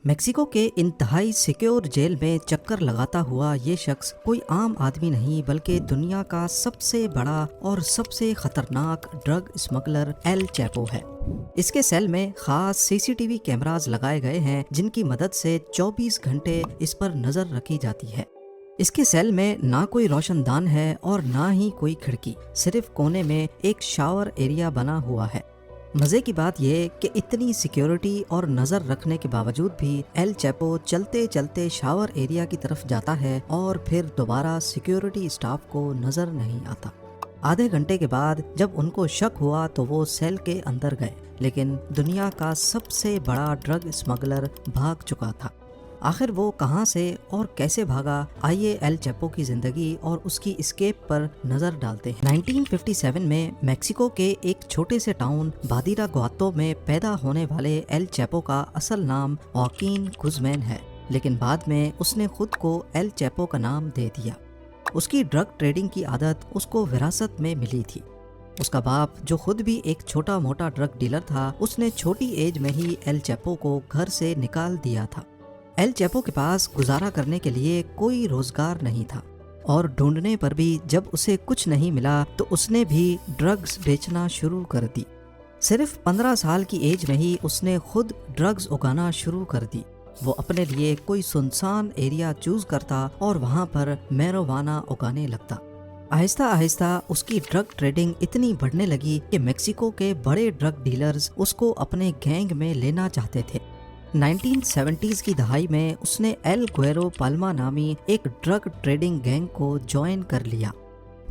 Mexico के इंतहाई secure jail में चक्कर लगाता हुआ ये शख्स कोई आम आदमी नहीं बल्कि दुनिया का सबसे बड़ा और सबसे खतरनाक ड्रग स्मगलर एल चैपो है। इसके सेल में खास सीसीटीवी कैमरास लगाए गए हैं जिनकी मदद से 24 घंटे इस पर नजर रखी जाती है। इसके सेल में ना कोई रोशनदान है और ना ही कोई खिड़की, सिर्फ कोने में एक शावर एरिया बना हुआ है। मजे की बात यह कि इतनी सिक्योरिटी और नजर रखने के बावजूद भी एल चैपो चलते चलते शावर एरिया की तरफ जाता है और फिर दोबारा सिक्योरिटी स्टाफ को नजर नहीं आता। आधे घंटे के बाद जब उनको शक हुआ तो वो सेल के अंदर गए, लेकिन दुनिया का सबसे बड़ा ड्रग स्मगलर भाग चुका था। आखिर वो कहां से और कैसे भागा, आइए एल चैपो की जिंदगी और उसकी एस्केप पर नजर डालते हैं। 1957 में मेक्सिको के एक छोटे से टाउन बादिरा ग्वातो में पैदा होने वाले एल चैपो का असल नाम जॉकिन गुज़मैन है, लेकिन बाद में उसने खुद को एल चैपो का नाम दे दिया। उसकी ड्रग ट्रेडिंग की आदत उसको विरासत में मिली थी। उसका बाप, जो खुद भी एक छोटा मोटा ड्रग डीलर था, उसने छोटी एज में ही एल चैपो को घर से निकाल दिया था। एल चैपो के पास गुजारा करने के लिए कोई रोजगार नहीं था और ढूंढने पर भी जब उसे कुछ नहीं मिला तो उसने भी ड्रग्स बेचना शुरू कर दी। सिर्फ 15 साल की एज में ही उसने खुद ड्रग्स उगाना शुरू कर दी। वो अपने लिए कोई सुनसान एरिया चूज करता और वहाँ पर मैरिजुआना उगाने लगता। आहिस्ता आहिस्ता उसकी ड्रग ट्रेडिंग इतनी बढ़ने लगी कि मेक्सिको के बड़े ड्रग डीलर्स उसको अपने गैंग में लेना चाहते थे। 1970s की दहाई में उसने एल गुएरो पाल्मा नामी एक ड्रग ट्रेडिंग गैंग को ज्वाइन कर लिया।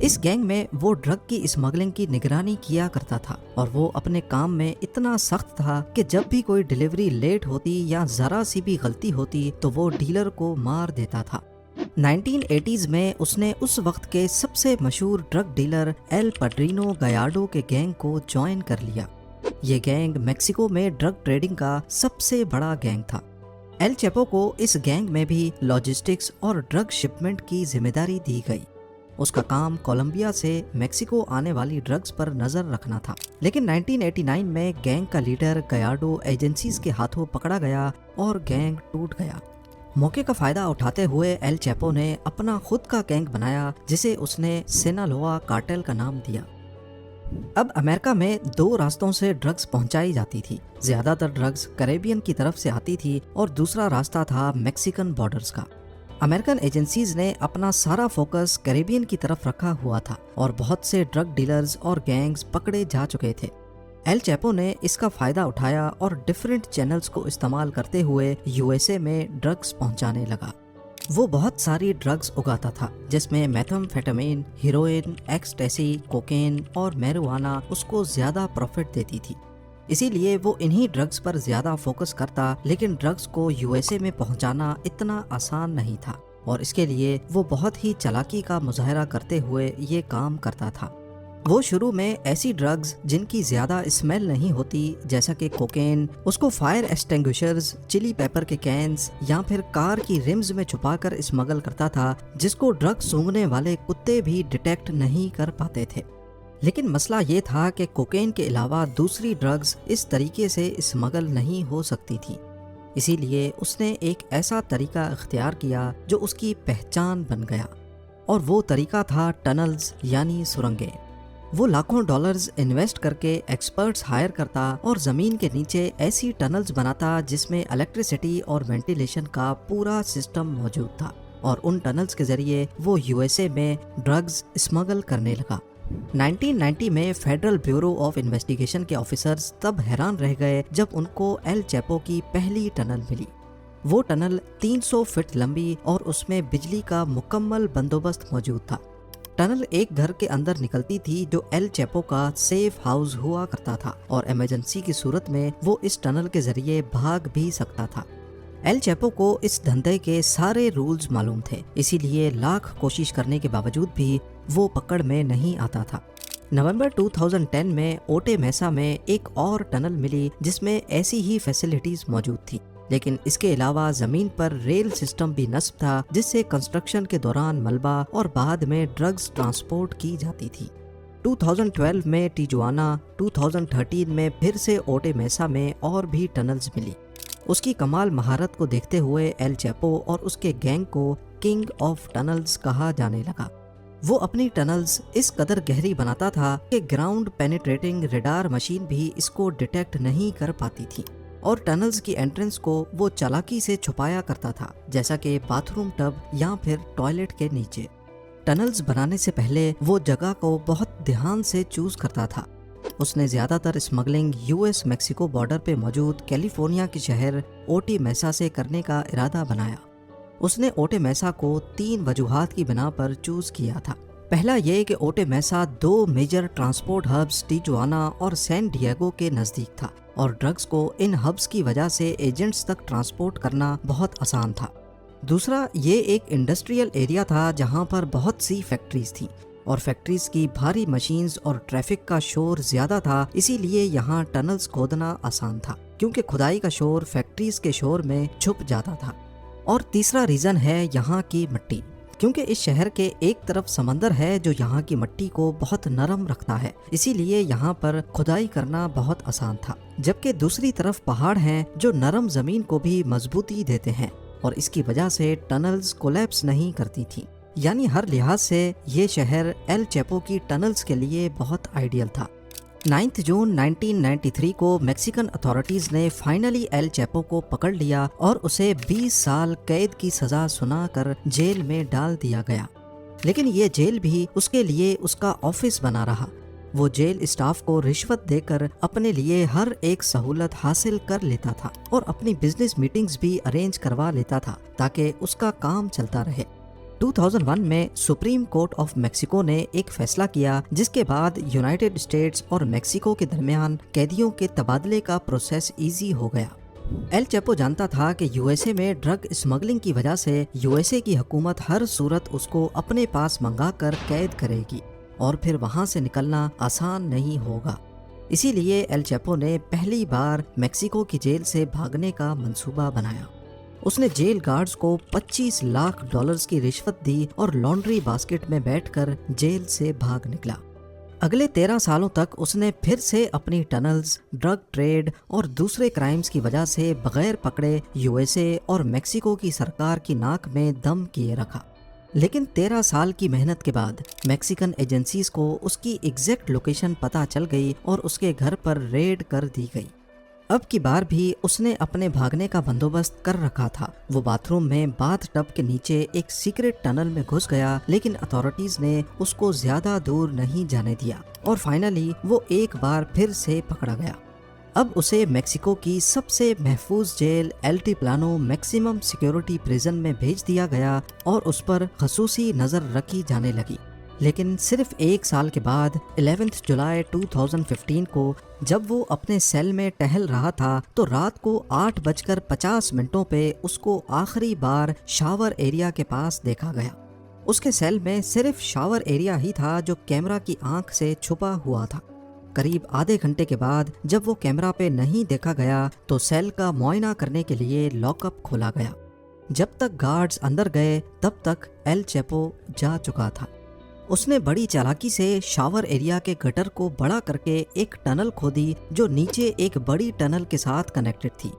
इस गैंग में वो ड्रग की स्मगलिंग की निगरानी किया करता था और वो अपने काम में इतना सख्त था कि जब भी कोई डिलीवरी लेट होती या जरा सी भी गलती होती तो वो डीलर को मार देता था। 1980s में उसने उस वक्त के सबसे मशहूर ड्रग डीलर एल पड्रिनो गयार्डो के गैंग को ज्वाइन कर लिया। ये गैंग मेक्सिको में ड्रग ट्रेडिंग का सबसे बड़ा गैंग था। एल चैपो को इस गैंग में भी लॉजिस्टिक्स और ड्रग शिपमेंट की जिम्मेदारी दी गई। उसका काम कोलंबिया से मेक्सिको आने वाली ड्रग्स पर नजर रखना था, लेकिन 1989 में गैंग का लीडर गयार्डो एजेंसीज के हाथों पकड़ा गया और गैंग टूट गया। मौके का फायदा उठाते हुए एल चैपो ने अपना खुद का गैंग बनाया जिसे उसने सिनालोआ कार्टेल का नाम दिया। अब अमेरिका में 2 रास्तों से ड्रग्स पहुंचाई जाती थी। ज्यादातर ड्रग्स कैरेबियन की तरफ से आती थी और दूसरा रास्ता था मेक्सिकन बॉर्डर्स का। अमेरिकन एजेंसीज ने अपना सारा फोकस कैरेबियन की तरफ रखा हुआ था और बहुत से ड्रग डीलर्स और गैंग्स पकड़े जा चुके थे। एल चैपो ने इसका फायदा उठाया और डिफरेंट चैनल्स को इस्तेमाल करते हुए यूएसए में ड्रग्स पहुंचाने लगा। वो बहुत सारी ड्रग्स उगाता था जिसमें मेथाम्फेटामिन, हीरोइन, एक्सटेसी, कोकेन और मैरिजुआना उसको ज्यादा प्रॉफिट देती थी। इसीलिए वो इन्हीं ड्रग्स पर ज्यादा फोकस करता, लेकिन ड्रग्स को यूएसए में पहुंचाना इतना आसान नहीं था और इसके लिए वो बहुत ही चालाकी का मुजाहरा करते हुए ये काम करता था। वो शुरू में ऐसी ड्रग्स जिनकी ज्यादा स्मेल नहीं होती, जैसा कि कोकेन, उसको फायर एक्सटिंग्विशर्स, चिली पेपर के कैंस या फिर कार की रिम्स में छुपाकर स्मगल करता था, जिसको ड्रग सूंघने वाले कुत्ते भी डिटेक्ट नहीं कर पाते थे। लेकिन मसला ये था कि कोकेन के अलावा दूसरी ड्रग्स इस तरीके से स्मगल नहीं हो सकती थी। इसीलिए उसने एक ऐसा तरीका इख्तियार किया जो उसकी पहचान बन गया, और वो तरीका था टनल्स यानी सुरंगें। वो लाखों डॉलर्स इन्वेस्ट करके एक्सपर्ट्स हायर करता और जमीन के नीचे ऐसी टनल्स बनाता जिसमें इलेक्ट्रिसिटी और वेंटिलेशन का पूरा सिस्टम मौजूद था, और उन टनल्स के जरिए वो यूएसए में ड्रग्स स्मगल करने लगा। 1990 में फेडरल ब्यूरो ऑफ इन्वेस्टिगेशन के ऑफिसर्स तब हैरान रह गए जब उनको एल चैपो की पहली टनल मिली। वो टनल 300 फीट लंबी और उसमें बिजली का मुकम्मल बंदोबस्त मौजूद था। टनल एक घर के अंदर निकलती थी जो एल चैपो का सेफ हाउस हुआ करता था, और इमरजेंसी की सूरत में वो इस टनल के जरिए भाग भी सकता था। एल चैपो को इस धंधे के सारे रूल्स मालूम थे, इसीलिए लाख कोशिश करने के बावजूद भी वो पकड़ में नहीं आता था। नवंबर 2010 में ओटे मेसा में एक और टनल मिली जिसमें ऐसी ही फैसिलिटीज मौजूद थी, लेकिन इसके अलावा जमीन पर रेल सिस्टम भी नस्ब था जिससे कंस्ट्रक्शन के दौरान मलबा और बाद में ड्रग्स ट्रांसपोर्ट की जाती थी। 2012 में टिजुआना, 2013 में फिर से ओटे मेसा में और भी टनल्स मिली। اس کی کمال مہارت کو دیکھتے ہوئے ایل چیپو اور اس کے گینگ کو کنگ آف ٹنلز کہا جانے لگا۔ وہ اپنی ٹنلز اس قدر گہری بناتا تھا کہ گراؤنڈ پینیٹریٹنگ ریڈار مشین بھی اس کو ڈیٹیکٹ نہیں کر پاتی تھی، اور ٹنلز کی انٹرنس کو وہ چالاکی سے چھپایا کرتا تھا، جیسا کہ باتھ روم ٹب یا پھر ٹوائلٹ کے نیچے۔ ٹنلز بنانے سے پہلے وہ جگہ کو بہت دھیان سے چوز کرتا تھا۔ اس نے زیادہ تر smuggling U S Mexico border پہ موجود کیلیفورنیا کے شہر اوٹی میسا سے کرنے کا ارادہ بنایا۔ اس نے اوٹے میسا کو 3 وجوہات کی بنا پر چوز کیا تھا۔ پہلا یہ کہ اوٹے میسا 2 میجر ٹرانسپورٹ ہبز ٹیجوانا اور سین ڈیگو کے نزدیک تھا، اور ڈرگز کو ان ہبز کی وجہ سے ایجنٹس تک ٹرانسپورٹ کرنا بہت آسان تھا۔ دوسرا، یہ ایک انڈسٹریل ایریا تھا جہاں پر بہت سی فیکٹریز تھیں، اور فیکٹریز کی بھاری مشینز اور ٹریفک کا شور زیادہ تھا، اسی لیے یہاں ٹنلز کھودنا آسان تھا کیونکہ کھدائی کا شور فیکٹریز کے شور میں چھپ جاتا تھا۔ اور تیسرا ریزن ہے یہاں کی مٹی، کیونکہ اس شہر کے ایک طرف سمندر ہے جو یہاں کی مٹی کو بہت نرم رکھتا ہے، اسی لیے یہاں پر کھدائی کرنا بہت آسان تھا، جبکہ دوسری طرف پہاڑ ہیں جو نرم زمین کو بھی مضبوطی دیتے ہیں، اور اس کی وجہ سے ٹنلز کولیپس نہیں کرتی تھی۔ یعنی ہر لحاظ سے یہ شہر ایل چیپو کی ٹنلز کے لیے بہت آئیڈیل تھا۔ 9 جون 1993 کو میکسیکن اتھارٹیز نے فائنلی ایل چیپو کو پکڑ لیا اور اسے 20 سال قید کی سزا سنا کر جیل میں ڈال دیا گیا، لیکن یہ جیل بھی اس کے لیے اس کا آفس بنا رہا۔ وہ جیل اسٹاف کو رشوت دے کر اپنے لیے ہر ایک سہولت حاصل کر لیتا تھا، اور اپنی بزنس میٹنگز بھی ارینج کروا لیتا تھا تاکہ اس کا کام چلتا رہے۔ 2001 میں سپریم کورٹ آف میکسیکو نے ایک فیصلہ کیا جس کے بعد یونائٹڈ اسٹیٹس اور میکسیکو کے درمیان قیدیوں کے تبادلے کا پروسیس ایزی ہو گیا۔ ایل چیپو جانتا تھا کہ یو ایس اے میں ڈرگ اسمگلنگ کی وجہ سے یو ایس اے کی حکومت ہر صورت اس کو اپنے پاس منگا کر قید کرے گی، اور پھر وہاں سے نکلنا آسان نہیں ہوگا۔ اسی لیے ایل چیپو نے پہلی بار میکسیکو کی جیل سے بھاگنے کا منصوبہ بنایا۔ اس نے جیل گارڈز کو $25 لاکھ کی رشوت دی اور لانڈری باسکٹ میں بیٹھ کر جیل سے بھاگ نکلا۔ اگلے 13 سالوں تک اس نے پھر سے اپنی ٹنلز، ڈرگ ٹریڈ اور دوسرے کرائمز کی وجہ سے بغیر پکڑے یو ایس اے اور میکسیکو کی سرکار کی ناک میں دم کیے رکھا۔ لیکن 13 سال کی محنت کے بعد میکسیکن ایجنسیز کو اس کی ایگزیکٹ لوکیشن پتہ چل گئی اور اس کے گھر پر ریڈ کر دی گئی۔ اب کی بار بھی اس نے اپنے بھاگنے کا بندوبست کر رکھا تھا۔ وہ باتھ روم میں باتھ ٹب کے نیچے ایک سیکرٹ ٹنل میں گھس گیا، لیکن اتھارٹیز نے اس کو زیادہ دور نہیں جانے دیا، اور فائنلی وہ ایک بار پھر سے پکڑا گیا۔ اب اسے میکسیکو کی سب سے محفوظ جیل الٹیپلانو میکسیمم سیکیورٹی پریزن میں بھیج دیا گیا، اور اس پر خصوصی نظر رکھی جانے لگی۔ لیکن صرف 1 سال کے بعد 11 جولائی 2015 کو جب وہ اپنے سیل میں ٹہل رہا تھا تو رات کو 8:50 پہ اس کو آخری بار شاور ایریا کے پاس دیکھا گیا۔ اس کے سیل میں صرف شاور ایریا ہی تھا جو کیمرہ کی آنکھ سے چھپا ہوا تھا۔ قریب آدھے گھنٹے کے بعد جب وہ کیمرہ پہ نہیں دیکھا گیا تو سیل کا معائنہ کرنے کے لیے لاک اپ کھولا گیا۔ جب تک گارڈز اندر گئے تب تک ایل چیپو جا چکا تھا۔ اس نے بڑی چالاکی سے شاور ایریا کے گٹر کو بڑا کر کے ایک ٹنل کھودی جو نیچے ایک بڑی ٹنل کے ساتھ کنیکٹڈ تھی۔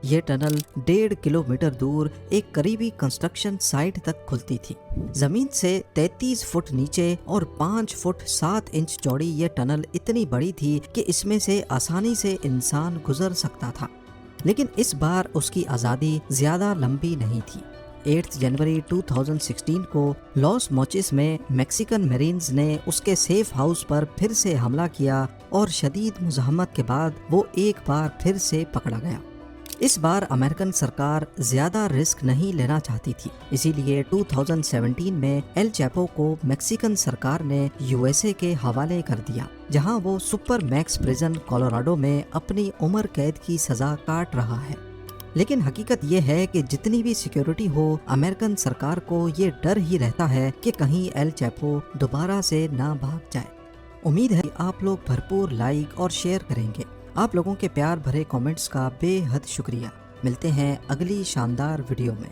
یہ ٹنل 1.5 کلومیٹر دور ایک قریبی کنسٹرکشن سائٹ تک کھلتی تھی۔ زمین سے 33 فٹ نیچے اور 5 فٹ 7 انچ چوڑی یہ ٹنل اتنی بڑی تھی کہ اس میں سے آسانی سے انسان گزر سکتا تھا، لیکن اس بار اس کی آزادی زیادہ لمبی نہیں تھی۔ 8 جنوری 2016 کو لاس موچس میں میکسیکن میرینز نے اس کے سیف ہاؤس پر پھر سے حملہ کیا اور شدید مزاحمت کے بعد وہ ایک بار پھر سے پکڑا گیا۔ اس بار امریکن سرکار زیادہ رسک نہیں لینا چاہتی تھی، اسی لیے 2017 میں ایل چیپو کو میکسیکن سرکار نے یو ایس اے کے حوالے کر دیا، جہاں وہ سپر میکس پریزن کولوراڈو میں اپنی عمر قید کی سزا کاٹ رہا ہے۔ لیکن حقیقت یہ ہے کہ جتنی بھی سیکیورٹی ہو، امریکن سرکار کو یہ ڈر ہی رہتا ہے کہ کہیں ایل چیپو دوبارہ سے نہ بھاگ جائے۔ امید ہے کہ آپ لوگ بھرپور لائک اور شیئر کریں گے۔ آپ لوگوں کے پیار بھرے کامنٹس کا بے حد شکریہ۔ ملتے ہیں اگلی شاندار ویڈیو میں۔